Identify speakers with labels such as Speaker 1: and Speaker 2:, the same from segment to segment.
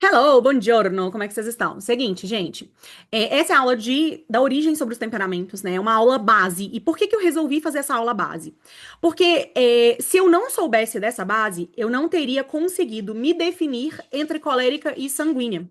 Speaker 1: Hello, buongiorno, como é que vocês estão? Seguinte, gente, essa é a aula da origem sobre os temperamentos, né? É uma aula base. E por que que eu resolvi fazer essa aula base? Porque se eu não soubesse dessa base, eu não teria conseguido me definir entre colérica e sanguínea.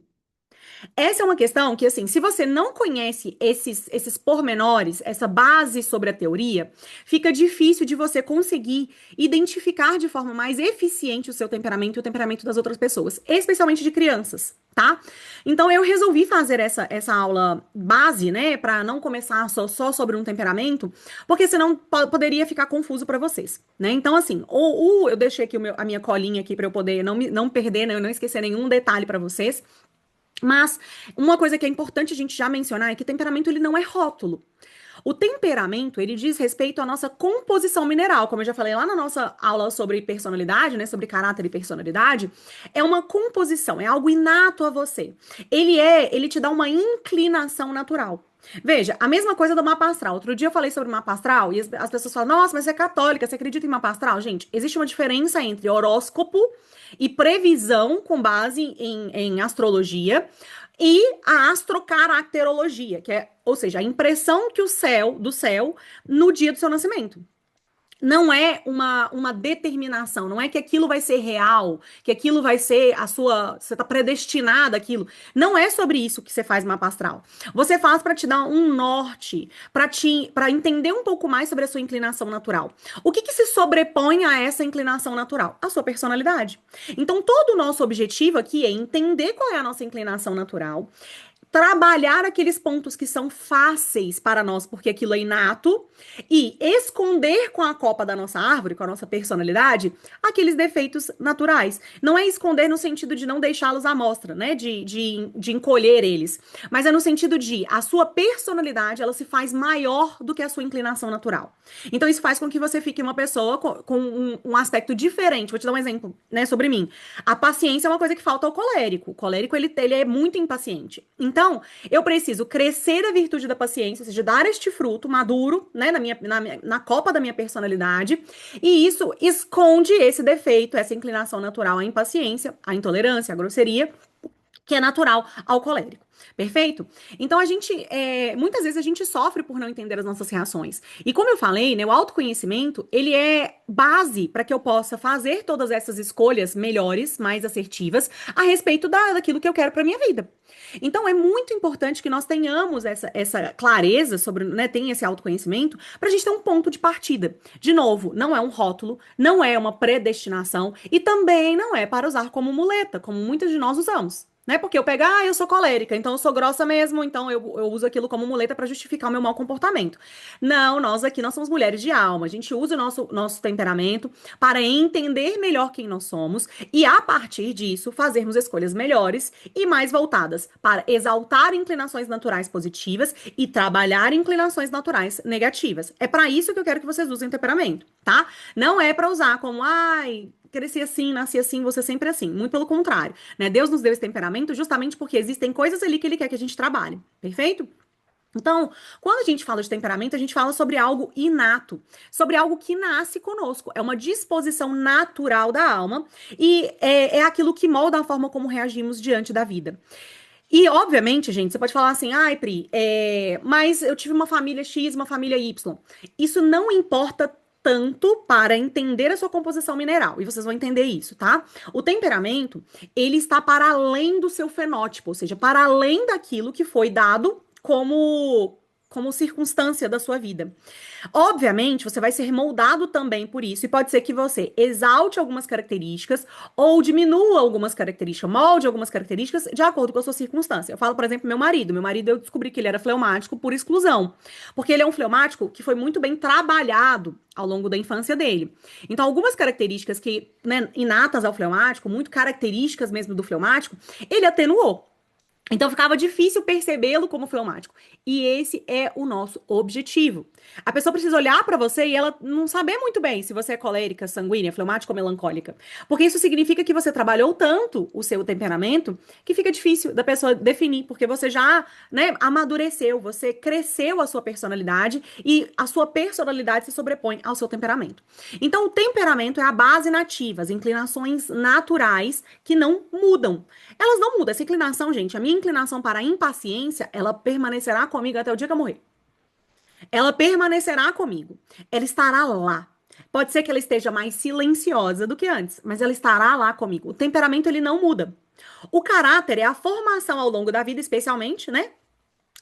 Speaker 1: Essa é uma questão que, assim, se você não conhece esses pormenores, essa base sobre a teoria, fica difícil de você conseguir identificar de forma mais eficiente o seu temperamento e o temperamento das outras pessoas, especialmente de crianças, tá? Então, eu resolvi fazer essa aula base, né, para não começar só sobre um temperamento, porque senão poderia ficar confuso para vocês, né? Então, assim, eu deixei aqui a minha colinha aqui para eu poder não perder, né, eu não esquecer nenhum detalhe para vocês. Mas uma coisa que é importante a gente já mencionar é que temperamento ele não é rótulo. O temperamento, ele diz respeito à nossa composição mineral, como eu já falei lá na nossa aula sobre personalidade, né, sobre caráter e personalidade, é uma composição, é algo inato a você. Ele te dá uma inclinação natural. Veja, a mesma coisa do mapa astral. Outro dia eu falei sobre mapa astral e as pessoas falam: "Nossa, mas você é católica, você acredita em mapa astral?" Gente, existe uma diferença entre horóscopo e previsão com base em astrologia e a astrocaracterologia, que é, ou seja, a impressão que do céu no dia do seu nascimento. Não é uma determinação, não é que aquilo vai ser real, que aquilo vai ser você tá predestinado àquilo. Não é sobre isso que você faz mapa astral. Você faz para te dar um norte, para entender um pouco mais sobre a sua inclinação natural. O que se sobrepõe a essa inclinação natural? A sua personalidade. Então, todo o nosso objetivo aqui é entender qual é a nossa inclinação natural, trabalhar aqueles pontos que são fáceis para nós, porque aquilo é inato, e esconder com a copa da nossa árvore, com a nossa personalidade, aqueles defeitos naturais. Não é esconder no sentido de não deixá-los à mostra, né? De encolher eles. Mas é no sentido de a sua personalidade, ela se faz maior do que a sua inclinação natural. Então, isso faz com que você fique uma pessoa com um aspecto diferente. Vou te dar um exemplo, né, sobre mim. A paciência é uma coisa que falta ao colérico. O colérico, ele é muito impaciente. Então, eu preciso crescer a virtude da paciência, ou seja, dar este fruto maduro, né, na copa da minha personalidade, e isso esconde esse defeito, essa inclinação natural à impaciência, à intolerância, à grosseria, que é natural ao colérico. Perfeito? Então muitas vezes a gente sofre por não entender as nossas reações. E como eu falei, né, o autoconhecimento, ele é base para que eu possa fazer todas essas escolhas melhores, mais assertivas, a respeito daquilo que eu quero para minha vida. Então é muito importante que nós tenhamos essa clareza sobre, né, tem esse autoconhecimento, para a gente ter um ponto de partida. De novo, não é um rótulo, não é uma predestinação e também não é para usar como muleta, como muitas de nós usamos. Né? Porque eu pego, eu sou colérica, então eu sou grossa mesmo, então eu uso aquilo como muleta para justificar o meu mau comportamento. Não, nós aqui nós somos mulheres de alma, a gente usa o nosso temperamento para entender melhor quem nós somos e, a partir disso, fazermos escolhas melhores e mais voltadas para exaltar inclinações naturais positivas e trabalhar inclinações naturais negativas. É para isso que eu quero que vocês usem temperamento, tá? Não é para usar como, cresci assim, nasci assim, você sempre assim. Muito pelo contrário, né? Deus nos deu esse temperamento justamente porque existem coisas ali que ele quer que a gente trabalhe, perfeito? Então, quando a gente fala de temperamento, a gente fala sobre algo inato, sobre algo que nasce conosco. É uma disposição natural da alma e é aquilo que molda a forma como reagimos diante da vida. E, obviamente, gente, você pode falar assim, ai, Pri, mas eu tive uma família X, uma família Y. Isso não importa tanto para entender a sua composição mineral. E vocês vão entender isso, tá? O temperamento, ele está para além do seu fenótipo, ou seja, para além daquilo que foi dado como circunstância da sua vida. Obviamente, você vai ser moldado também por isso, e pode ser que você exalte algumas características ou diminua algumas características, molde algumas características de acordo com a sua circunstância. Eu falo, por exemplo, meu marido. Meu marido, eu descobri que ele era fleumático por exclusão, porque ele é um fleumático que foi muito bem trabalhado ao longo da infância dele. Então, algumas características né, inatas ao fleumático, muito características mesmo do fleumático, ele atenuou. Então ficava difícil percebê-lo como fleumático. E esse é o nosso objetivo. A pessoa precisa olhar pra você e ela não saber muito bem se você é colérica, sanguínea, fleumática ou melancólica. Porque isso significa que você trabalhou tanto o seu temperamento que fica difícil da pessoa definir, porque você já, né, amadureceu, você cresceu a sua personalidade e a sua personalidade se sobrepõe ao seu temperamento. Então o temperamento é a base nativa, as inclinações naturais que não mudam. Elas não mudam. Essa inclinação, gente, a minha inclinação para a impaciência, ela permanecerá comigo até o dia que eu morrer. Ela permanecerá comigo. Ela estará lá. Pode ser que ela esteja mais silenciosa do que antes, mas ela estará lá comigo. O temperamento, ele não muda. O caráter é a formação ao longo da vida, especialmente, né?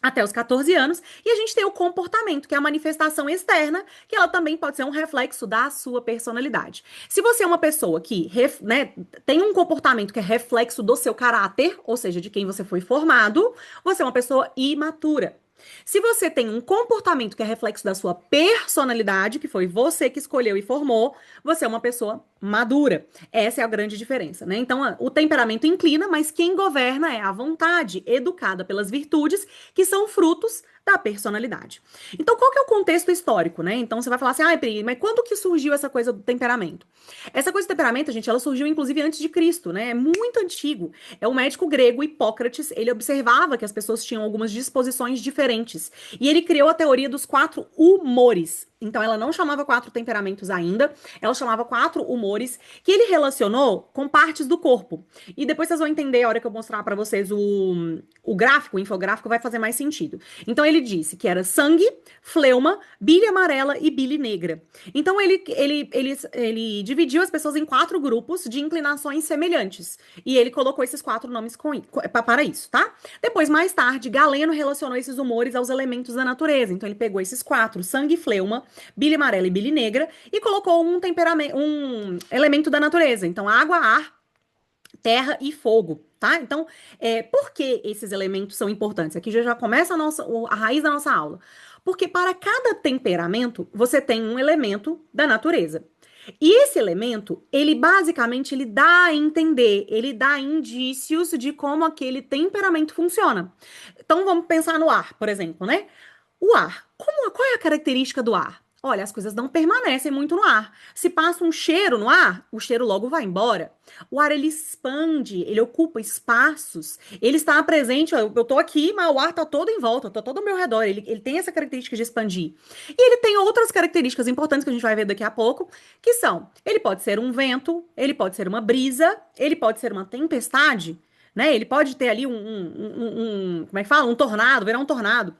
Speaker 1: Até os 14 anos, e a gente tem o comportamento, que é a manifestação externa, que ela também pode ser um reflexo da sua personalidade. Se você é uma pessoa que, né, tem um comportamento que é reflexo do seu caráter, ou seja, de quem você foi formado, você é uma pessoa imatura. Se você tem um comportamento que é reflexo da sua personalidade, que foi você que escolheu e formou, você é uma pessoa madura. Essa é a grande diferença, né? Então, o temperamento inclina, mas quem governa é a vontade, educada pelas virtudes, que são frutos da personalidade. Então, qual que é o contexto histórico, né? Então, você vai falar assim, ai, Pri, mas quando que surgiu essa coisa do temperamento? Essa coisa do temperamento, gente, ela surgiu inclusive antes de Cristo, né? É muito antigo. É um médico grego, Hipócrates, ele observava que as pessoas tinham algumas disposições diferentes. E ele criou a teoria dos quatro humores. Então, ela não chamava quatro temperamentos ainda, ela chamava quatro humores, que ele relacionou com partes do corpo. E depois vocês vão entender, a hora que eu mostrar pra vocês o gráfico, o infográfico, vai fazer mais sentido. Então, ele disse que era sangue, fleuma, bile amarela e bile negra. Então, ele dividiu as pessoas em quatro grupos de inclinações semelhantes. E ele colocou esses quatro nomes para isso, tá? Depois, mais tarde, Galeno relacionou esses humores aos elementos da natureza. Então, ele pegou esses quatro, sangue, fleuma, bile amarela e bile negra, e colocou um temperamento, um elemento da natureza. Então, água, ar, terra e fogo, tá? Então, por que esses elementos são importantes? Aqui já começa a raiz da nossa aula. Porque para cada temperamento, você tem um elemento da natureza. E esse elemento, ele dá a entender, ele dá indícios de como aquele temperamento funciona. Então, vamos pensar no ar, por exemplo, né? O ar. Qual é a característica do ar? Olha, as coisas não permanecem muito no ar. Se passa um cheiro no ar, o cheiro logo vai embora. O ar, ele expande, ele ocupa espaços, ele está presente, ó, eu tô aqui, mas o ar tá todo em volta, tá todo ao meu redor, ele tem essa característica de expandir. E ele tem outras características importantes que a gente vai ver daqui a pouco, que são, ele pode ser um vento, ele pode ser uma brisa, ele pode ser uma tempestade, né? Ele pode ter ali como é que fala? Um tornado, virar um tornado.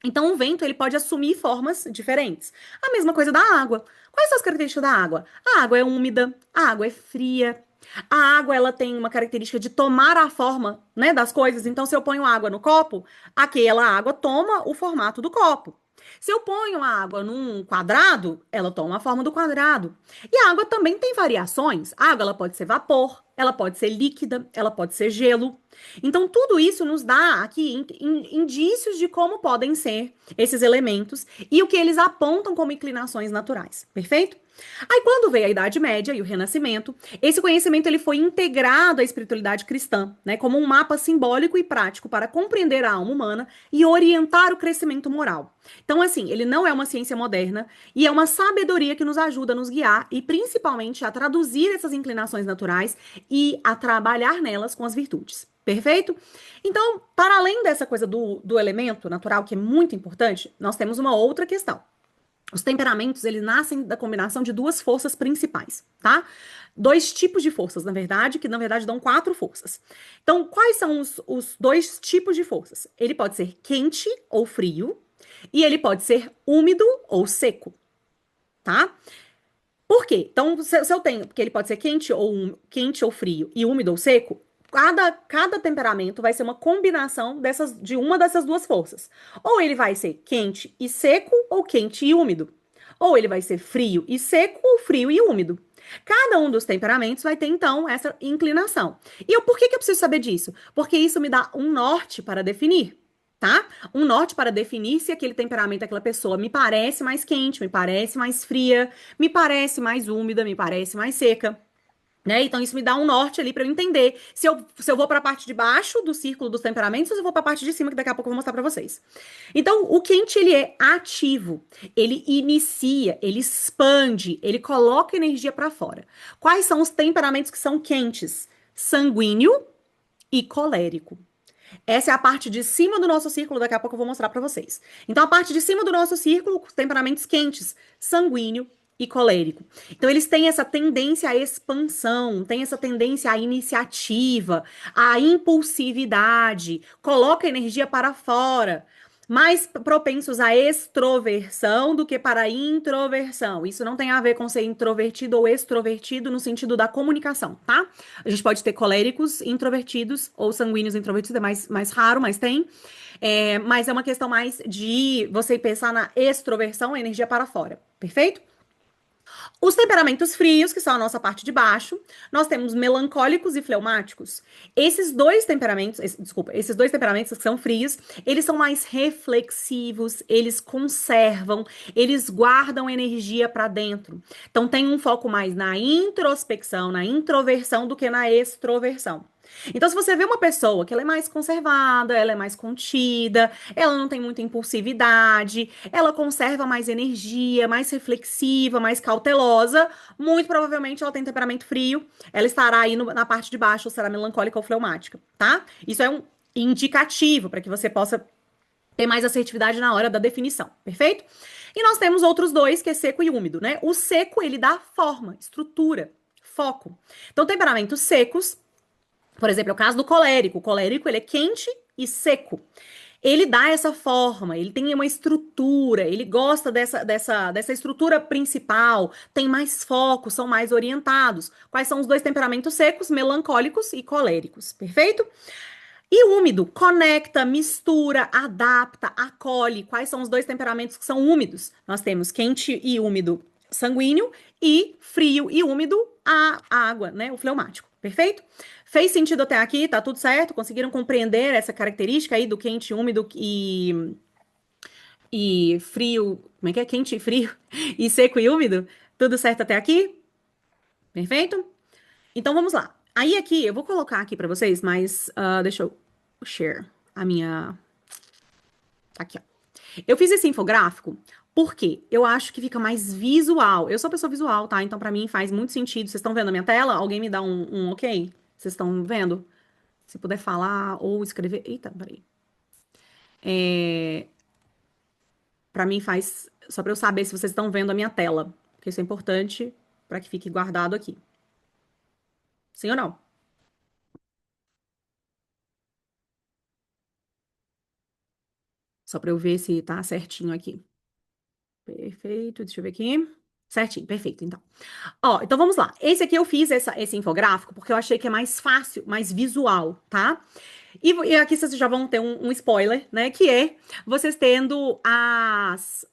Speaker 1: Então, o vento, ele pode assumir formas diferentes. A mesma coisa da água. Quais são as características da água? A água é úmida, a água é fria. A água, ela tem uma característica de tomar a forma, né, das coisas. Então, se eu ponho água no copo, aquela água toma o formato do copo. Se eu ponho a água num quadrado, ela toma a forma do quadrado. E a água também tem variações. A água, ela pode ser vapor, ela pode ser líquida, ela pode ser gelo. Então, tudo isso nos dá aqui indícios de como podem ser esses elementos e o que eles apontam como inclinações naturais. Perfeito? Aí, quando veio a Idade Média e o Renascimento, esse conhecimento ele foi integrado à espiritualidade cristã, né, como um mapa simbólico e prático para compreender a alma humana e orientar o crescimento moral. Então, assim, ele não é uma ciência moderna e é uma sabedoria que nos ajuda a nos guiar e, principalmente, a traduzir essas inclinações naturais e a trabalhar nelas com as virtudes. Perfeito? Então, para além dessa coisa do elemento natural, que é muito importante, nós temos uma outra questão. Os temperamentos, eles nascem da combinação de duas forças principais, tá? Dois tipos de forças, na verdade, que na verdade dão quatro forças. Então, quais são os dois tipos de forças? Ele pode ser quente ou frio, e ele pode ser úmido ou seco, tá? Por quê? Então, se eu tenho, porque ele pode ser quente ou frio e úmido ou seco, cada temperamento vai ser uma combinação de uma dessas duas forças. Ou ele vai ser quente e seco, ou quente e úmido. Ou ele vai ser frio e seco, ou frio e úmido. Cada um dos temperamentos vai ter, então, essa inclinação. E por que eu preciso saber disso? Porque isso me dá um norte para definir, tá? Um norte para definir se aquele temperamento daquela pessoa me parece mais quente, me parece mais fria, me parece mais úmida, me parece mais seca. né? Então, isso me dá um norte ali para eu entender se eu vou para a parte de baixo do círculo dos temperamentos ou se eu vou para a parte de cima, que daqui a pouco eu vou mostrar para vocês. Então, o quente, ele é ativo, ele inicia, ele expande, ele coloca energia para fora. Quais são os temperamentos que são quentes? Sanguíneo e colérico. Essa é a parte de cima do nosso círculo, daqui a pouco eu vou mostrar para vocês. Então, a parte de cima do nosso círculo, os temperamentos quentes, sanguíneo e colérico. Então, eles têm essa tendência à expansão, têm essa tendência à iniciativa, à impulsividade, coloca energia para fora. Mais propensos à extroversão do que para a introversão. Isso não tem a ver com ser introvertido ou extrovertido no sentido da comunicação, tá? A gente pode ter coléricos introvertidos ou sanguíneos introvertidos, é mais raro, mas tem. Mas é uma questão mais de você pensar na extroversão, a energia para fora, perfeito? Os temperamentos frios, que são a nossa parte de baixo, nós temos melancólicos e fleumáticos. Esses dois temperamentos, esses dois temperamentos que são frios, eles são mais reflexivos, eles conservam, eles guardam energia para dentro. Então tem um foco mais na introspecção, na introversão do que na extroversão. Então, se você vê uma pessoa que ela é mais conservada, ela é mais contida, ela não tem muita impulsividade, ela conserva mais energia, mais reflexiva, mais cautelosa, muito provavelmente ela tem temperamento frio, ela estará aí na parte de baixo, ou será melancólica ou fleumática, tá? Isso é um indicativo para que você possa ter mais assertividade na hora da definição, perfeito? E nós temos outros dois, que é seco e úmido, né? O seco, ele dá forma, estrutura, foco. Então, temperamentos secos, por exemplo, é o caso do colérico. O colérico, ele é quente e seco. Ele dá essa forma, ele tem uma estrutura, ele gosta dessa estrutura principal, tem mais foco, são mais orientados. Quais são os dois temperamentos secos? Melancólicos e coléricos, perfeito? E úmido, conecta, mistura, adapta, acolhe. Quais são os dois temperamentos que são úmidos? Nós temos quente e úmido sanguíneo e frio e úmido a água, né? O fleumático, perfeito? Fez sentido até aqui? Tá tudo certo? Conseguiram compreender essa característica aí do quente, úmido e frio? Como é que é? Quente e frio e seco e úmido? Tudo certo até aqui? Perfeito? Então vamos lá. Aí aqui, eu vou colocar aqui pra vocês, mas deixa eu share a minha. Aqui, ó. Eu fiz esse infográfico porque eu acho que fica mais visual. Eu sou pessoa visual, tá? Então pra mim faz muito sentido. Vocês estão vendo a minha tela? Alguém me dá um ok? Vocês estão vendo? Se puder falar ou escrever. Eita, peraí. É... Pra mim faz. Só pra eu saber se vocês estão vendo a minha tela. Porque isso é importante pra que fique guardado aqui. Sim ou não? Só pra eu ver se tá certinho aqui. Perfeito, deixa eu ver aqui. Certinho, perfeito, então. Ó, então vamos lá. Esse aqui eu fiz esse infográfico porque eu achei que é mais fácil, mais visual, tá? E aqui vocês já vão ter um spoiler, né? Que é vocês tendo as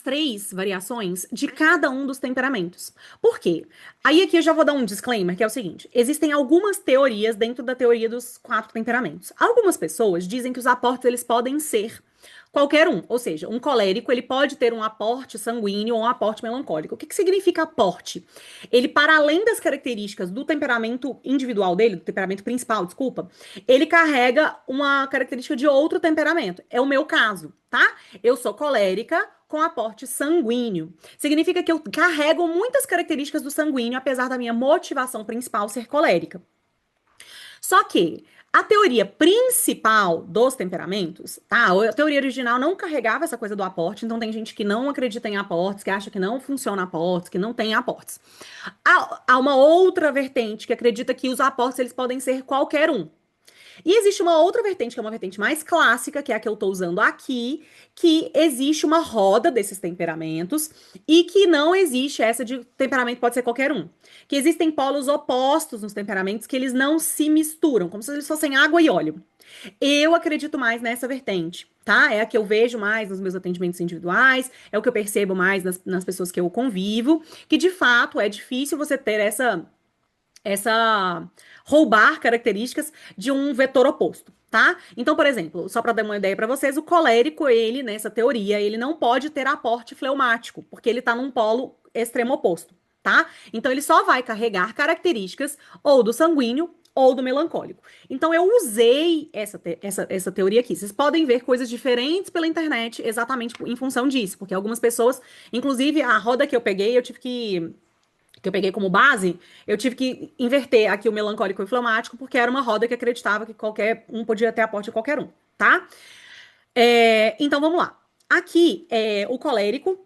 Speaker 1: três variações de cada um dos temperamentos. Por quê? Aí aqui eu já vou dar um disclaimer, que é o seguinte: existem algumas teorias dentro da teoria dos quatro temperamentos. Algumas pessoas dizem que os aportes eles podem ser qualquer um, ou seja, um colérico ele pode ter um aporte sanguíneo ou um aporte melancólico. O que que significa aporte? Ele, para além das características do temperamento individual dele, do temperamento principal, desculpa, ele carrega uma característica de outro temperamento. É o meu caso, tá? Eu sou colérica com aporte sanguíneo. Significa que eu carrego muitas características do sanguíneo, apesar da minha motivação principal ser colérica. Só que a teoria principal dos temperamentos, tá? A teoria original não carregava essa coisa do aporte, então tem gente que não acredita em aportes, que acha que não funciona aportes, que não tem aportes. Há uma outra vertente que acredita que os aportes eles podem ser qualquer um. E existe uma outra vertente, que é uma vertente mais clássica, que é a que eu estou usando aqui, que existe uma roda desses temperamentos e que não existe essa de temperamento pode ser qualquer um. Que existem polos opostos nos temperamentos que eles não se misturam, como se eles fossem água e óleo. Eu acredito mais nessa vertente, tá? É a que eu vejo mais nos meus atendimentos individuais, é o que eu percebo mais nas pessoas que eu convivo, que de fato é difícil você ter essa roubar características de um vetor oposto, tá? Então, por exemplo, só para dar uma ideia para vocês, o colérico, nessa teoria, ele não pode ter aporte fleumático, porque ele tá num polo extremo oposto, tá? Então ele só vai carregar características ou do sanguíneo ou do melancólico. Então eu usei essa teoria aqui. Vocês podem ver coisas diferentes pela internet exatamente em função disso, porque algumas pessoas, inclusive a roda que eu peguei, que eu peguei como base, eu tive que inverter aqui o melancólico e o fleumático, porque era uma roda que acreditava que qualquer um podia ter aporte de qualquer um, tá? Então vamos lá. Aqui é o colérico.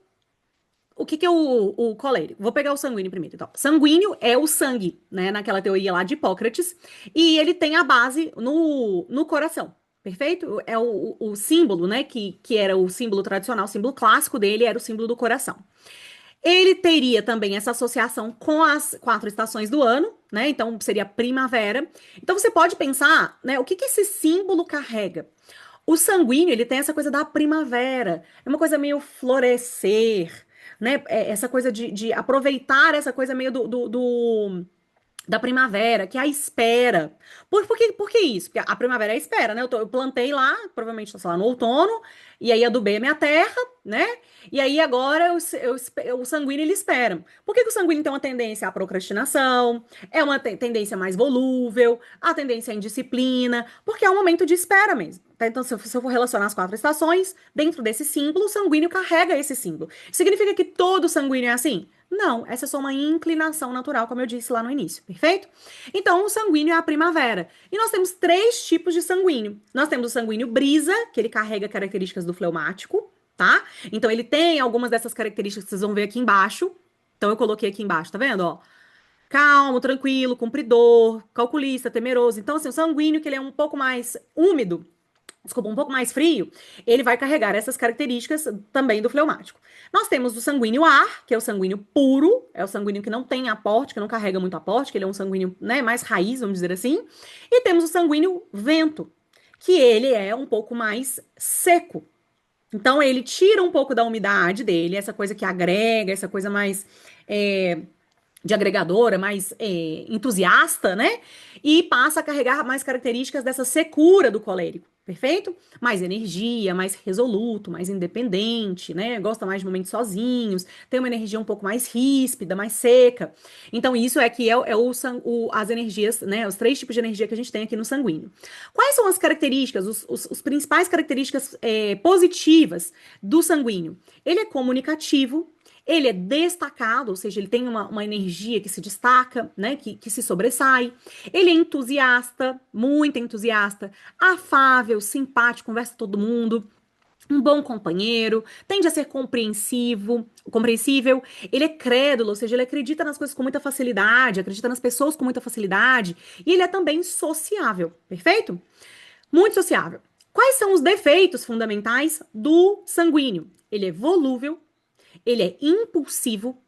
Speaker 1: O que que é o colérico? Vou pegar o sanguíneo primeiro. Então, sanguíneo é o sangue, né? Naquela teoria lá de Hipócrates. E ele tem a base no coração. Perfeito? É o símbolo, né? Que era o símbolo tradicional, o símbolo clássico dele era o símbolo do coração. Ele teria também essa associação com as 4 estações do ano, né? Então seria primavera. Então você pode pensar, né? O que que esse símbolo carrega? O sanguíneo, ele tem essa coisa da primavera. É uma coisa meio florescer, né? Essa coisa de aproveitar essa coisa meio da primavera, que é a espera. Por que isso? Porque a primavera é a espera, né? Eu plantei lá, provavelmente, sei lá, no outono, e aí adubei a minha terra, né? E aí agora o sanguíneo ele espera. Por que que o sanguíneo tem uma tendência à procrastinação? É uma tendência mais volúvel, a tendência à indisciplina, porque é um momento de espera mesmo. Tá? Então, se eu for relacionar as 4 estações, dentro desse símbolo, o sanguíneo carrega esse símbolo. Significa que todo sanguíneo é assim? Não, essa é só uma inclinação natural, como eu disse lá no início, perfeito? Então, o sanguíneo é a primavera. E nós temos 3 tipos de sanguíneo. Nós temos o sanguíneo brisa, que ele carrega características do fleumático, tá? Então, ele tem algumas dessas características que vocês vão ver aqui embaixo. Então, eu coloquei aqui embaixo, tá vendo, ó? Calmo, tranquilo, cumpridor, calculista, temeroso. Então, assim, o sanguíneo, que ele é um pouco mais úmido, desculpa, um pouco mais frio, ele vai carregar essas características também do fleumático. Nós temos o sanguíneo ar, que é o sanguíneo puro, é o sanguíneo que não tem aporte, que não carrega muito aporte, que ele é um sanguíneo, né, mais raiz, vamos dizer assim. E temos o sanguíneo vento, que ele é um pouco mais seco. Então, ele tira um pouco da umidade dele, essa coisa que agrega, essa coisa mais de agregadora, mais entusiasta, né? E passa a carregar mais características dessa secura do colérico, perfeito? Mais energia, mais resoluto, mais independente, né? Gosta mais de momentos sozinhos, tem uma energia um pouco mais ríspida, mais seca. Então, isso é que as energias, né? Os 3 tipos de energia que a gente tem aqui no sanguíneo. Quais são as características, os principais características positivas do sanguíneo? Ele é comunicativo, ele é destacado, ou seja, ele tem uma energia que se destaca, né? Que se sobressai. Ele é entusiasta, muito entusiasta, afável, simpático, conversa com todo mundo. Um bom companheiro, tende a ser compreensível, ele é crédulo, ou seja, ele acredita nas coisas com muita facilidade, acredita nas pessoas com muita facilidade, e ele é também sociável, perfeito? Muito sociável. Quais são os defeitos fundamentais do sanguíneo? Ele é volúvel, ele é impulsivo,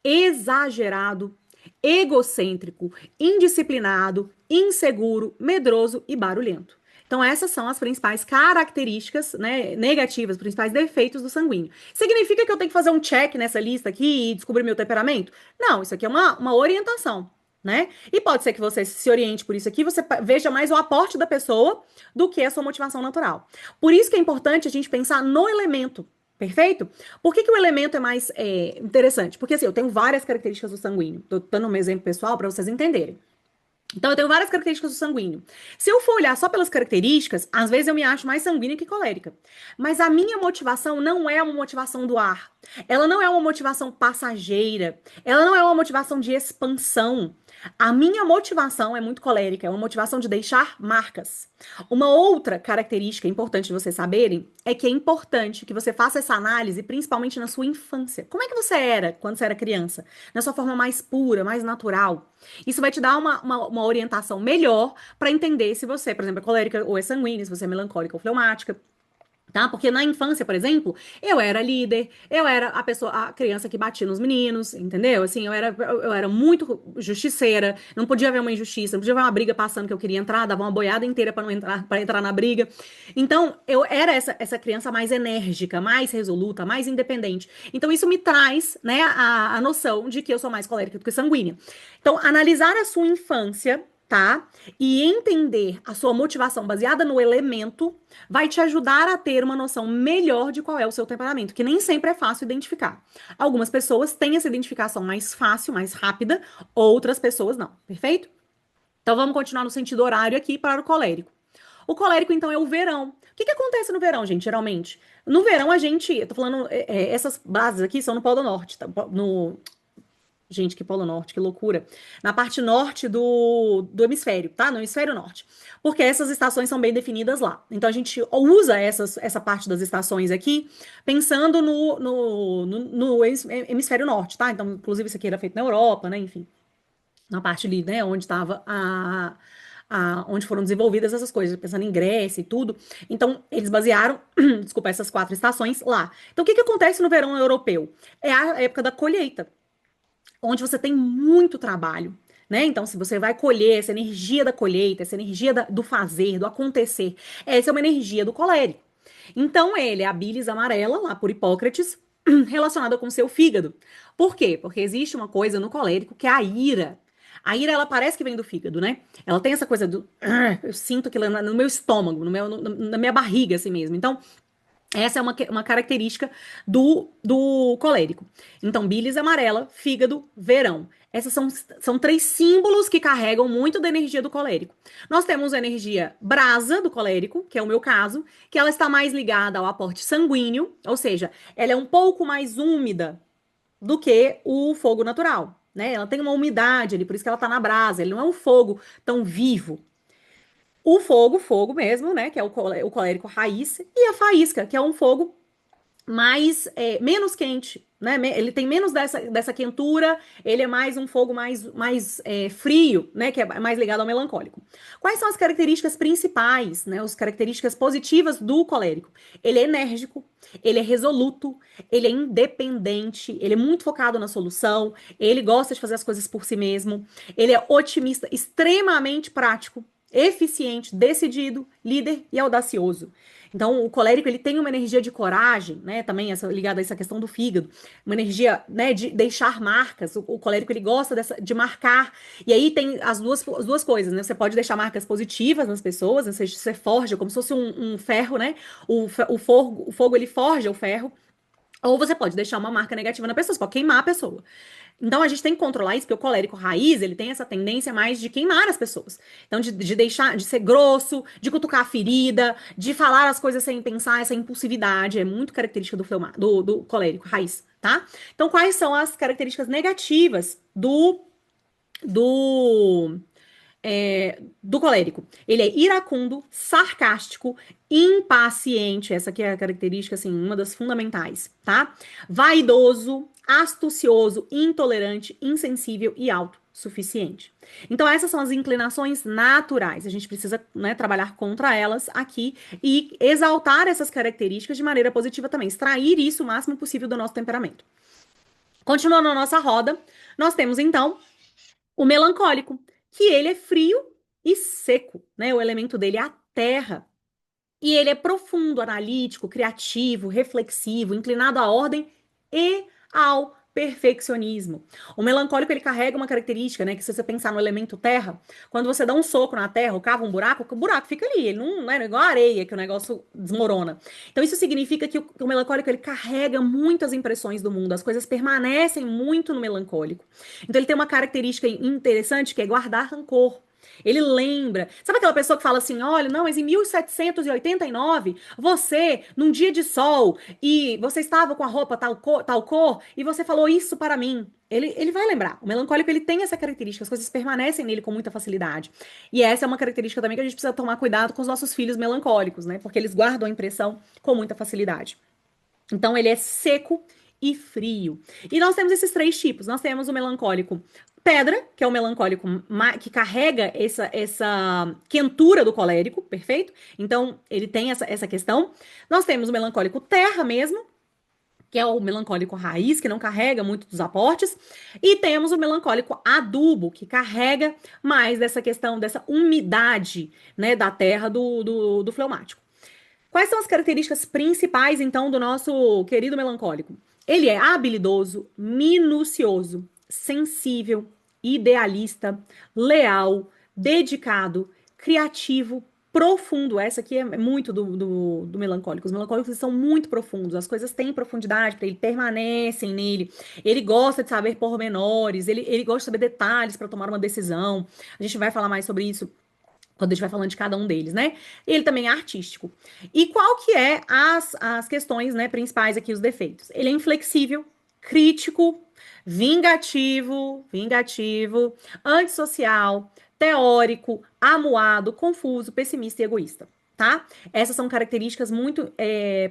Speaker 1: exagerado, egocêntrico, indisciplinado, inseguro, medroso e barulhento. Então, essas são as principais características, né, negativas, os principais defeitos do sanguíneo. Significa que eu tenho que fazer um check nessa lista aqui e descobrir meu temperamento? Não, isso aqui é uma orientação, né? E pode ser que você se oriente por isso aqui, você veja mais o aporte da pessoa do que a sua motivação natural. Por isso que é importante a gente pensar no elemento. Perfeito? Por que que o elemento é mais interessante? Porque assim, eu tenho várias características do sanguíneo. Tô dando um exemplo pessoal para vocês entenderem. Então, eu tenho várias características do sanguíneo. Se eu for olhar só pelas características, às vezes eu me acho mais sanguínea que colérica. Mas a minha motivação não é uma motivação do ar. Ela não é uma motivação passageira. Ela não é uma motivação de expansão. A minha motivação é muito colérica, é uma motivação de deixar marcas. Uma outra característica importante de vocês saberem é que é importante que você faça essa análise, principalmente na sua infância. Como é que você era quando você era criança? Na sua forma mais pura, mais natural. Isso vai te dar uma orientação melhor para entender se você, por exemplo, é colérica ou é sanguínea, se você é melancólica ou fleumática. Tá? Porque na infância, por exemplo, eu era líder, eu era a criança que batia nos meninos, entendeu? Assim, eu era muito justiceira, não podia haver uma injustiça, não podia haver uma briga passando que eu queria entrar, dava uma boiada inteira para não entrar, para entrar na briga. Então, eu era essa criança mais enérgica, mais resoluta, mais independente. Então, isso me traz, né, a noção de que eu sou mais colérica do que sanguínea. Então, analisar a sua infância tá? E entender a sua motivação baseada no elemento vai te ajudar a ter uma noção melhor de qual é o seu temperamento, que nem sempre é fácil identificar. Algumas pessoas têm essa identificação mais fácil, mais rápida, outras pessoas não, perfeito? Então vamos continuar no sentido horário aqui para o colérico. O colérico, então, é o verão. O que que acontece no verão, gente, geralmente? No verão, a gente. Eu tô falando. Essas bases aqui são no Polo Norte, tá? Gente, que Polo Norte, que loucura. Na parte norte do hemisfério, tá? No hemisfério norte. Porque essas estações são bem definidas lá. Então a gente usa essa parte das estações aqui pensando no hemisfério norte, tá? Então, inclusive, isso aqui era feito na Europa, né? Enfim, na parte ali, né? Onde estava onde foram desenvolvidas essas coisas, pensando em Grécia e tudo. Então, eles basearam, desculpa, essas 4 estações lá. Então, o que que acontece no verão europeu? É a época da colheita onde você tem muito trabalho, né? Então, se você vai colher essa energia da colheita, essa energia do fazer, do acontecer, essa é uma energia do colérico. Então, ele é a bilis amarela, lá por Hipócrates, relacionada com seu fígado. Por quê? Porque existe uma coisa no colérico que é a ira. A ira, ela parece que vem do fígado, né? Ela tem essa coisa do. Eu sinto aquilo no meu estômago, na minha barriga, assim mesmo. Então, essa é uma característica do colérico. Então, bilis amarela, fígado, verão. Essas são 3 símbolos que carregam muito da energia do colérico. Nós temos a energia brasa do colérico, que é o meu caso, que ela está mais ligada ao aporte sanguíneo, ou seja, ela é um pouco mais úmida do que o fogo natural, né? Ela tem uma umidade ali, por isso que ela está na brasa. Ele não é um fogo tão vivo. O fogo, fogo mesmo, né? Que é o colérico raiz, e a faísca, que é um fogo menos quente, né? Ele tem menos dessa quentura, ele é mais um fogo mais frio, né? Que é mais ligado ao melancólico. Quais são as características principais, né? As características positivas do colérico? Ele é enérgico, ele é resoluto, ele é independente, ele é muito focado na solução, ele gosta de fazer as coisas por si mesmo, ele é otimista, extremamente prático, eficiente, decidido, líder e audacioso. Então, o colérico, ele tem uma energia de coragem, né? Também ligada a essa questão do fígado. Uma energia, né, de deixar marcas. O colérico, ele gosta de marcar. E aí tem as duas coisas, né? Você pode deixar marcas positivas nas pessoas, ou seja, você forja como se fosse um ferro, né? O fogo, ele forja o ferro. Ou você pode deixar uma marca negativa na pessoa, você pode queimar a pessoa. Então a gente tem que controlar isso, porque o colérico raiz, ele tem essa tendência mais de queimar as pessoas. Então, de deixar, de ser grosso, de cutucar a ferida, de falar as coisas sem pensar, essa impulsividade é muito característica do colérico raiz, tá? Então, quais são as características negativas do do colérico? Ele é iracundo, sarcástico, impaciente, essa aqui é a característica, assim, uma das fundamentais, tá? Vaidoso, astucioso, intolerante, insensível e autossuficiente. Então, essas são as inclinações naturais. A gente precisa, né, trabalhar contra elas aqui e exaltar essas características de maneira positiva também, extrair isso o máximo possível do nosso temperamento. Continuando a nossa roda, nós temos então o melancólico, que ele é frio e seco, né? O elemento dele é a terra. E ele é profundo, analítico, criativo, reflexivo, inclinado à ordem e ao perfeccionismo. O melancólico, ele carrega uma característica, né? Que se você pensar no elemento terra, quando você dá um soco na terra ou cava um buraco, o buraco fica ali. Ele não é igual a areia, que o negócio desmorona. Então, isso significa que o melancólico, ele carrega muitas impressões do mundo. As coisas permanecem muito no melancólico. Então, ele tem uma característica interessante, que é guardar rancor. Ele lembra. Sabe aquela pessoa que fala assim: olha, não, mas em 1789, você, num dia de sol, e você estava com a roupa tal cor, e você falou isso para mim. Ele vai lembrar. O melancólico, ele tem essa característica, as coisas permanecem nele com muita facilidade. E essa é uma característica também que a gente precisa tomar cuidado com os nossos filhos melancólicos, né? Porque eles guardam a impressão com muita facilidade. Então, ele é seco e frio. E nós temos esses 3 tipos. Nós temos o melancólico pedra, que é o melancólico que carrega essa quentura do colérico, perfeito? Então, ele tem essa questão. Nós temos o melancólico terra mesmo, que é o melancólico raiz, que não carrega muito dos aportes. E temos o melancólico adubo, que carrega mais dessa questão, dessa umidade, né, da terra do fleumático. Quais são as características principais, então, do nosso querido melancólico? Ele é habilidoso, minucioso, sensível, idealista, leal, dedicado, criativo, profundo. Essa aqui é muito do melancólico. Os melancólicos são muito profundos, as coisas têm profundidade para ele, permanecem nele. Ele gosta de saber pormenores, ele gosta de saber detalhes para tomar uma decisão. A gente vai falar mais sobre isso quando a gente vai falando de cada um deles, né? Ele também é artístico. E qual que é as questões, né, principais aqui, os defeitos? Ele é inflexível, crítico, vingativo, antissocial, teórico, amuado, confuso, pessimista e egoísta. Tá? Essas são características muito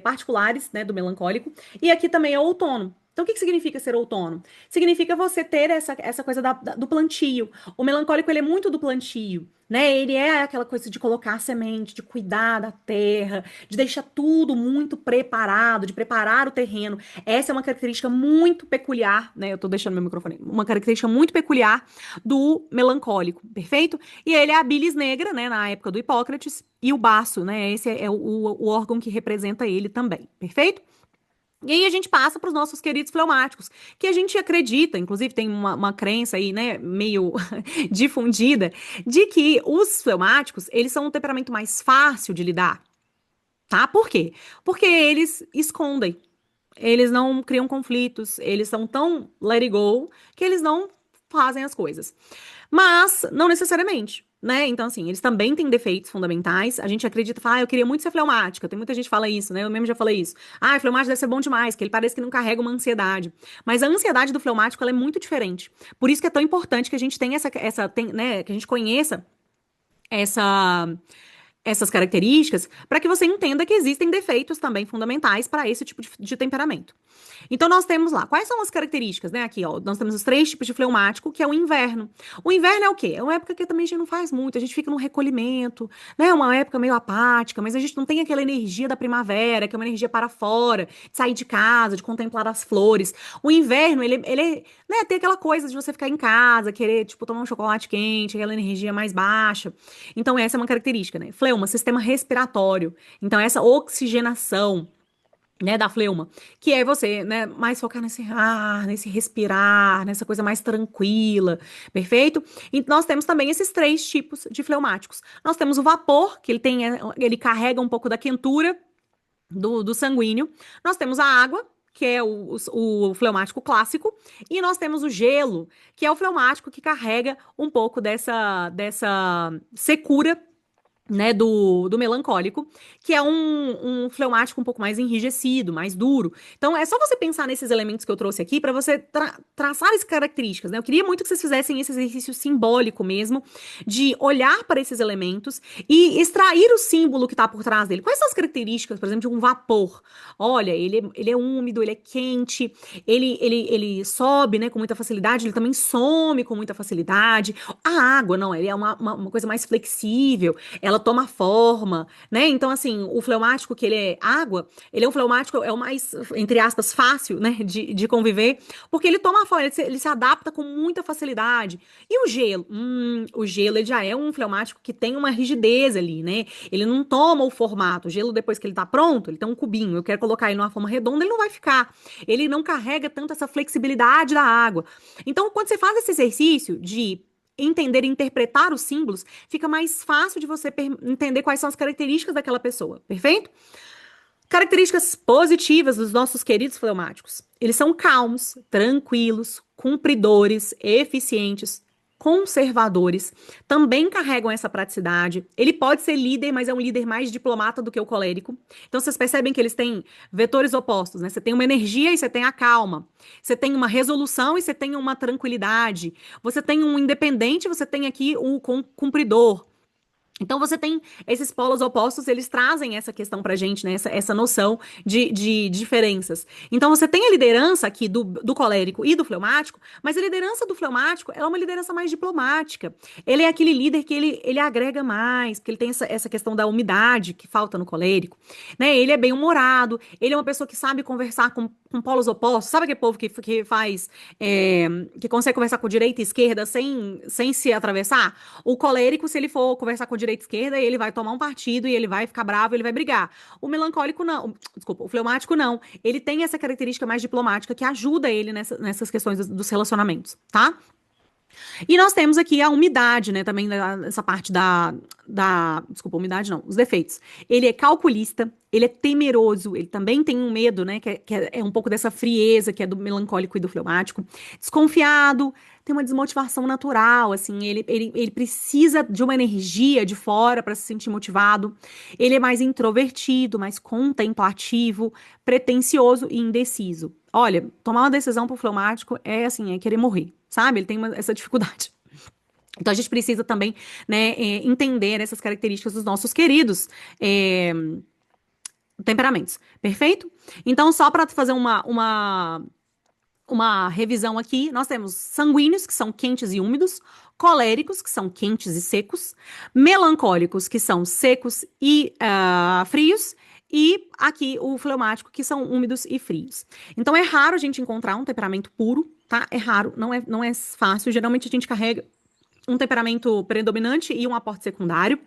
Speaker 1: particulares, né, do melancólico. E aqui também é autônomo. Então, o que que significa ser autônomo? Significa você ter essa coisa do plantio. O melancólico, ele é muito do plantio, né? Ele é aquela coisa de colocar a semente, de cuidar da terra, de deixar tudo muito preparado, de preparar o terreno. Essa é uma característica muito peculiar, né? Eu tô deixando meu microfone. Uma característica muito peculiar do melancólico, perfeito? E ele é a bilis negra, né? Na época do Hipócrates, e o baço, né? Esse é o órgão que representa ele também, perfeito? E aí a gente passa para os nossos queridos fleumáticos, que a gente acredita, inclusive tem uma crença aí, né, meio difundida, de que os fleumáticos, eles são um temperamento mais fácil de lidar, tá? Por quê? Porque eles escondem, eles não criam conflitos, eles são tão let it go que eles não fazem as coisas. Mas não necessariamente, né? Então, assim, eles também têm defeitos fundamentais. A gente acredita, fala, eu queria muito ser fleumática. Tem muita gente que fala isso, né? Eu mesmo já falei isso. Fleumático deve ser bom demais, que ele parece que não carrega uma ansiedade. Mas a ansiedade do fleumático, ela é muito diferente. Por isso que é tão importante que a gente tenha né? Que a gente conheça essa essas características para que você entenda que existem defeitos também fundamentais para esse tipo de temperamento. Então, nós temos lá, quais são as características, né? Aqui, ó, nós temos os 3 tipos de fleumático, que é o inverno. O inverno é o quê? É uma época que também a gente não faz muito, a gente fica num recolhimento, né? É uma época meio apática, mas a gente não tem aquela energia da primavera, que é uma energia para fora, de sair de casa, de contemplar as flores. O inverno, ele né, tem aquela coisa de você ficar em casa, querer, tipo, tomar um chocolate quente, aquela energia mais baixa. Então, essa é uma característica, né? Fleuma, sistema respiratório. Então, essa oxigenação, né, da fleuma, que é você, né, mais focar nesse ar, nesse respirar, nessa coisa mais tranquila, perfeito? E nós temos também esses 3 tipos de fleumáticos. Nós temos o vapor, que ele carrega um pouco da quentura do sanguíneo. Nós temos a água, que é o fleumático clássico, e nós temos o gelo, que é o fleumático que carrega um pouco dessa secura, né, do melancólico, que é um fleumático um pouco mais enrijecido, mais duro. Então, é só você pensar nesses elementos que eu trouxe aqui para você traçar as características, né? Eu queria muito que vocês fizessem esse exercício simbólico mesmo, de olhar para esses elementos e extrair o símbolo que está por trás dele. Quais são as características, por exemplo, de um vapor? Olha, ele é úmido, ele é quente, ele sobe, né, com muita facilidade, ele também some com muita facilidade. A água, não, ele é uma coisa mais flexível, ela toma forma, né? Então, assim, o fleumático, que ele é água, ele é um fleumático, é o mais, entre aspas, fácil, né, de conviver, porque ele toma forma, ele se adapta com muita facilidade. E o gelo? O gelo, ele já é um fleumático que tem uma rigidez ali, né? Ele não toma o formato. O gelo, depois que ele tá pronto, ele tem um cubinho, eu quero colocar ele numa forma redonda, ele não vai ficar. Ele não carrega tanto essa flexibilidade da água. Então, quando você faz esse exercício de entender e interpretar os símbolos, fica mais fácil de você entender quais são as características daquela pessoa, perfeito? Características positivas dos nossos queridos fleumáticos. Eles são calmos, tranquilos, cumpridores, eficientes, conservadores, também carregam essa praticidade. Ele pode ser líder, mas é um líder mais diplomata do que o colérico. Então vocês percebem que eles têm vetores opostos, né? Você tem uma energia e você tem a calma. Você tem uma resolução e você tem uma tranquilidade. Você tem um independente, você tem aqui um cumpridor. Então você tem esses polos opostos, eles trazem essa questão pra gente, né? Essa noção de diferenças. Então você tem a liderança aqui do colérico e do fleumático, mas a liderança do fleumático ela é uma liderança mais diplomática. Ele é aquele líder que ele agrega mais, porque ele tem essa questão da umidade que falta no colérico, né? Ele é bem-humorado, ele é uma pessoa que sabe conversar com polos opostos. Sabe aquele povo que faz, que consegue conversar com direita e esquerda sem se atravessar? O colérico, se ele for conversar com direita e esquerda, ele vai tomar um partido e ele vai ficar bravo, ele vai brigar. O melancólico não, desculpa, o fleumático não. Ele tem essa característica mais diplomática que ajuda ele nessas questões dos relacionamentos, tá? E nós temos aqui a umidade, né? Também essa parte desculpa, umidade não, os defeitos. Ele é calculista, ele é temeroso, ele também tem um medo, né? Que é um pouco dessa frieza, que é do melancólico e do fleumático. Desconfiado, tem uma desmotivação natural, assim, ele precisa de uma energia de fora para se sentir motivado. Ele é mais introvertido, mais contemplativo, pretensioso e indeciso. Olha, tomar uma decisão pro fleumático é assim, é querer morrer, sabe? Ele tem essa dificuldade. Então a gente precisa também, né, entender essas características dos nossos queridos é, temperamentos, perfeito? Então, só para fazer uma revisão aqui, nós temos sanguíneos, que são quentes e úmidos, coléricos, que são quentes e secos, melancólicos, que são secos e frios, e aqui o fleumático, que são úmidos e frios. Então é raro a gente encontrar um temperamento puro, tá? É raro, não é fácil. Geralmente a gente carrega um temperamento predominante e um aporte secundário.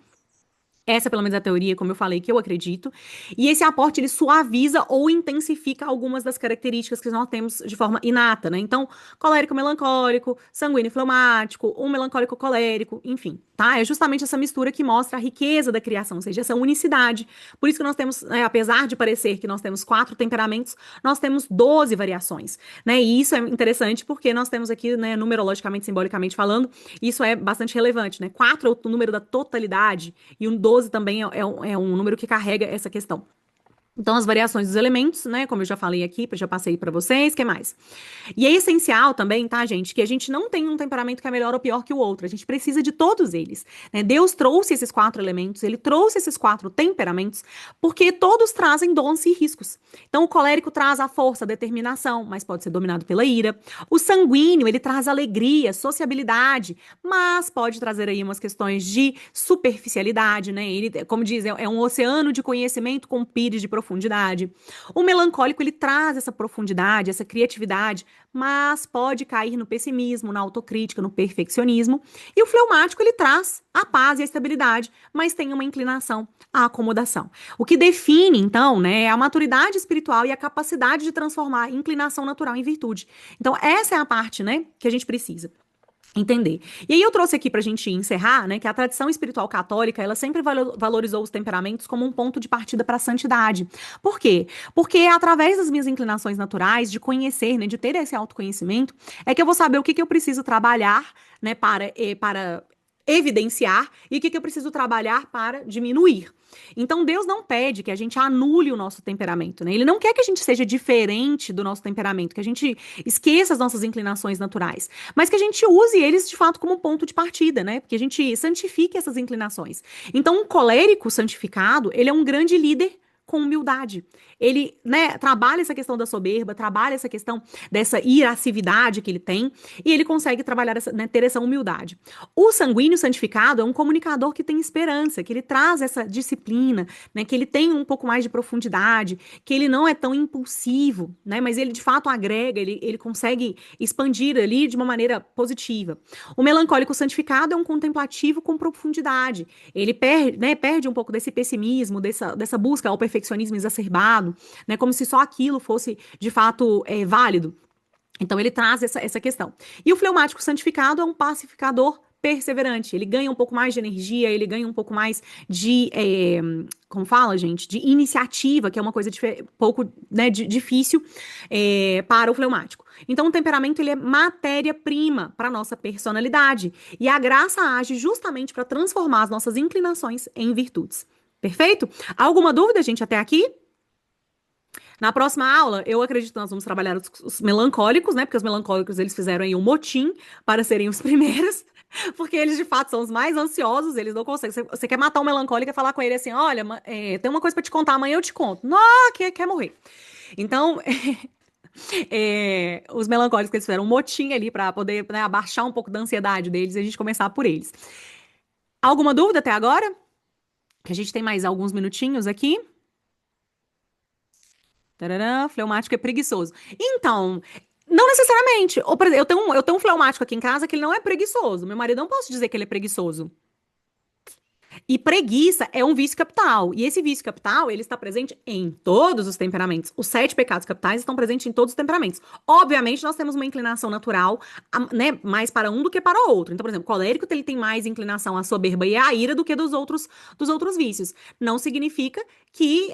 Speaker 1: Essa, pelo menos, é a teoria, como eu falei, que eu acredito. E esse aporte, ele suaviza ou intensifica algumas das características que nós temos de forma inata, né? Então, colérico melancólico, sanguíneo fleumático, um melancólico colérico, enfim, tá? É justamente essa mistura que mostra a riqueza da criação, ou seja, essa unicidade. Por isso que nós temos, apesar de parecer que nós temos 4 temperamentos, nós temos 12 variações, né? E isso é interessante porque nós temos aqui, né, numerologicamente, simbolicamente falando, isso é bastante relevante, né? 4 é o número da totalidade e um 12 também é um número que carrega essa questão. Então, as variações dos elementos, né? Como eu já falei aqui, já passei para vocês, o que mais? E é essencial também, tá, gente, que a gente não tenha um temperamento que é melhor ou pior que o outro. A gente precisa de todos eles, né? Deus trouxe esses 4 elementos, ele trouxe esses 4 temperamentos, porque todos trazem dons e riscos. Então, o colérico traz a força, a determinação, mas pode ser dominado pela ira. O sanguíneo, ele traz alegria, sociabilidade, mas pode trazer aí umas questões de superficialidade, né? Ele, como diz, é um oceano de conhecimento com pires de profundidade. O melancólico, ele traz essa profundidade, essa criatividade, mas pode cair no pessimismo, na autocrítica, no perfeccionismo. E o fleumático, ele traz a paz e a estabilidade, mas tem uma inclinação à acomodação. O que define, então, né, é a maturidade espiritual e a capacidade de transformar a inclinação natural em virtude. Então, essa é a parte, né, que a gente precisa entender. E aí eu trouxe aqui pra gente encerrar, né, que a tradição espiritual católica, ela sempre valorizou os temperamentos como um ponto de partida para a santidade. Por quê? Porque é através das minhas inclinações naturais, de conhecer, né, de ter esse autoconhecimento, é que eu vou saber o que eu preciso trabalhar, né, para evidenciar e o que eu preciso trabalhar para diminuir. Então, Deus não pede que a gente anule o nosso temperamento, né? Ele não quer que a gente seja diferente do nosso temperamento, que a gente esqueça as nossas inclinações naturais, mas que a gente use eles de fato como ponto de partida, né? Porque a gente santifique essas inclinações. Então, um colérico santificado, ele é um grande líder com humildade. Ele, né, trabalha essa questão da soberba, trabalha essa questão dessa irascividade que ele tem, e ele consegue trabalhar né, ter essa humildade. O sanguíneo santificado é um comunicador que tem esperança, que ele traz essa disciplina, né, que ele tem um pouco mais de profundidade, que ele não é tão impulsivo, né, mas ele de fato agrega, ele consegue expandir ali de uma maneira positiva. O melancólico santificado é um contemplativo com profundidade. Ele perde um pouco desse pessimismo, dessa busca ao perfeccionismo exacerbado, né, como se só aquilo fosse de fato válido. Então ele traz essa questão. E o fleumático santificado é um pacificador perseverante. Ele ganha um pouco mais de energia, ele ganha um pouco mais de, como fala, gente, de iniciativa, que é uma coisa pouco, né, difícil para o fleumático. Então o temperamento ele é matéria-prima para nossa personalidade e a graça age justamente para transformar as nossas inclinações em virtudes. Perfeito? Alguma dúvida, gente, até aqui? Na próxima aula, eu acredito que nós vamos trabalhar os melancólicos, né? Porque os melancólicos, eles fizeram aí um motim para serem os primeiros, porque eles, de fato, são os mais ansiosos, eles não conseguem. Você quer matar um melancólico e falar com ele assim, olha, tem uma coisa para te contar, amanhã eu te conto. Não, quer morrer. Então, os melancólicos, eles fizeram um motim ali para poder, né, abaixar um pouco da ansiedade deles e a gente começar por eles. Alguma dúvida até agora? Que a gente tem mais alguns minutinhos aqui. Tarará, fleumático é preguiçoso. Então, não necessariamente. Ou, por exemplo, eu tenho um fleumático aqui em casa que ele não é preguiçoso. Meu marido não posso dizer que ele é preguiçoso. E preguiça é um vício capital. E esse vício capital, ele está presente em todos os temperamentos. Os 7 pecados capitais estão presentes em todos os temperamentos. Obviamente, nós temos uma inclinação natural, né, mais para um do que para o outro. Então, por exemplo, o colérico, ele tem mais inclinação à soberba e à ira do que dos outros vícios. Não significa que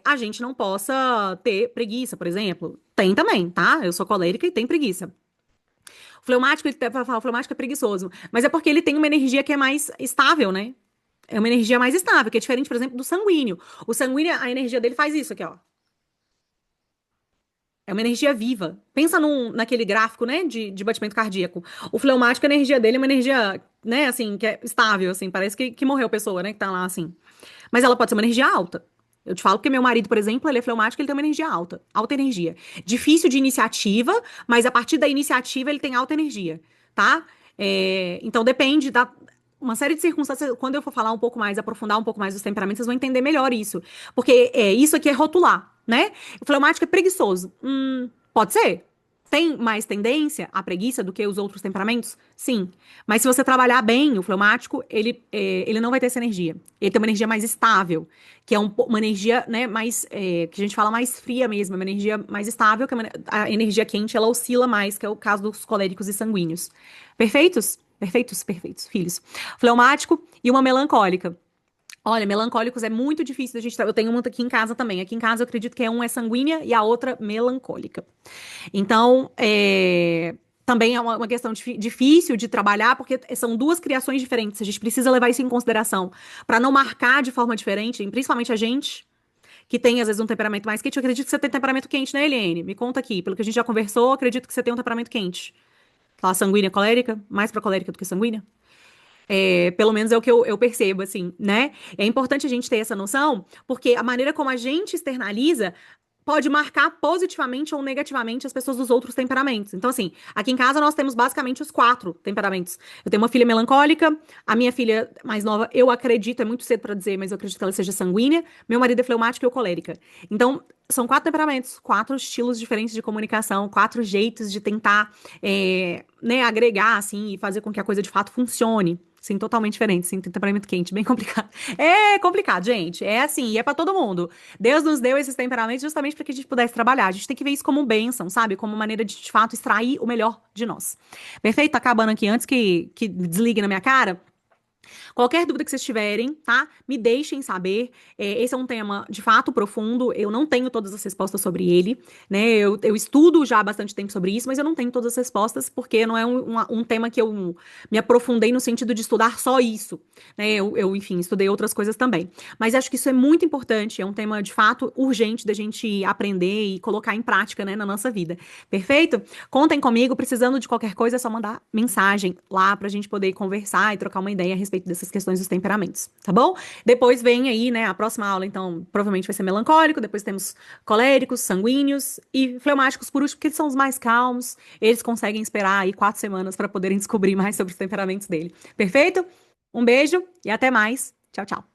Speaker 1: a gente não possa ter preguiça, por exemplo. Tem também, tá? Eu sou colérica e tenho preguiça. O fleumático, o fleumático é preguiçoso. Mas é porque ele tem uma energia que é mais estável, né? É uma energia mais estável, que é diferente, por exemplo, do sanguíneo. O sanguíneo, a energia dele faz isso aqui, ó. É uma energia viva. Pensa naquele gráfico, né, de batimento cardíaco. O fleumático, a energia dele é uma energia, né, assim, que é estável, assim. Parece que morreu a pessoa, né, que tá lá, assim. Mas ela pode ser uma energia alta. Eu te falo porque meu marido, por exemplo, ele é fleumático, ele tem uma energia alta. Alta energia. Difícil de iniciativa, mas a partir da iniciativa ele tem alta energia, tá? Então depende da uma série de circunstâncias. Quando eu for falar um pouco mais, aprofundar um pouco mais os temperamentos, vocês vão entender melhor isso. Porque isso aqui é rotular, né? O fleumático é preguiçoso. Pode ser. Tem mais tendência à preguiça do que os outros temperamentos? Sim. Mas se você trabalhar bem o fleumático, ele não vai ter essa energia. Ele tem uma energia mais estável, que é uma energia, né, mais, que a gente fala mais fria mesmo, uma energia mais estável, que a energia quente, ela oscila mais, que é o caso dos coléricos e sanguíneos. Perfeitos? Perfeitos, perfeitos, filhos. Fleumático e uma melancólica. Olha, melancólicos é muito difícil da gente. Eu tenho uma aqui em casa também. Aqui em casa eu acredito que uma é sanguínea e a outra melancólica. Então, também é uma questão difícil de trabalhar, porque são duas criações diferentes. A gente precisa levar isso em consideração para não marcar de forma diferente, principalmente a gente, que tem, às vezes, um temperamento mais quente. Eu acredito que você tem temperamento quente, né, Eliane? Me conta aqui. Pelo que a gente já conversou, eu acredito que você tem um temperamento quente. Fala sanguínea colérica, mais pra colérica do que sanguínea. Pelo menos é o que eu percebo, assim, né? É importante a gente ter essa noção, porque a maneira como a gente externaliza pode marcar positivamente ou negativamente as pessoas dos outros temperamentos. Então, assim, aqui em casa nós temos basicamente os 4 temperamentos. Eu tenho uma filha melancólica, a minha filha mais nova, eu acredito, é muito cedo pra dizer, mas eu acredito que ela seja sanguínea. Meu marido é fleumático e eu colérica. Então, são 4 temperamentos, 4 estilos diferentes de comunicação, 4 jeitos de tentar, né, agregar, assim, e fazer com que a coisa de fato funcione. Sim, totalmente diferente. Sim, tem temperamento quente, bem complicado. É complicado, gente. É assim, e é pra todo mundo. Deus nos deu esses temperamentos justamente para que a gente pudesse trabalhar. A gente tem que ver isso como bênção, sabe? Como maneira de fato, extrair o melhor de nós. Perfeito? Tá acabando aqui antes que desligue na minha cara. Qualquer dúvida que vocês tiverem, tá? Me deixem saber. Esse é um tema de fato profundo. Eu não tenho todas as respostas sobre ele, né? Eu estudo já há bastante tempo sobre isso, mas eu não tenho todas as respostas porque não é um tema que eu me aprofundei no sentido de estudar só isso, né? Enfim, estudei outras coisas também. Mas acho que isso é muito importante. É um tema de fato urgente da gente aprender e colocar em prática, né, na nossa vida. Perfeito? Contem comigo. Precisando de qualquer coisa, é só mandar mensagem lá pra gente poder conversar e trocar uma ideia a respeito dessas questões dos temperamentos, tá bom? Depois vem aí, né, a próxima aula, então, provavelmente vai ser melancólico, depois temos coléricos, sanguíneos e fleumáticos por último, porque eles são os mais calmos, eles conseguem esperar aí 4 semanas para poderem descobrir mais sobre os temperamentos dele. Perfeito? Um beijo e até mais. Tchau, tchau.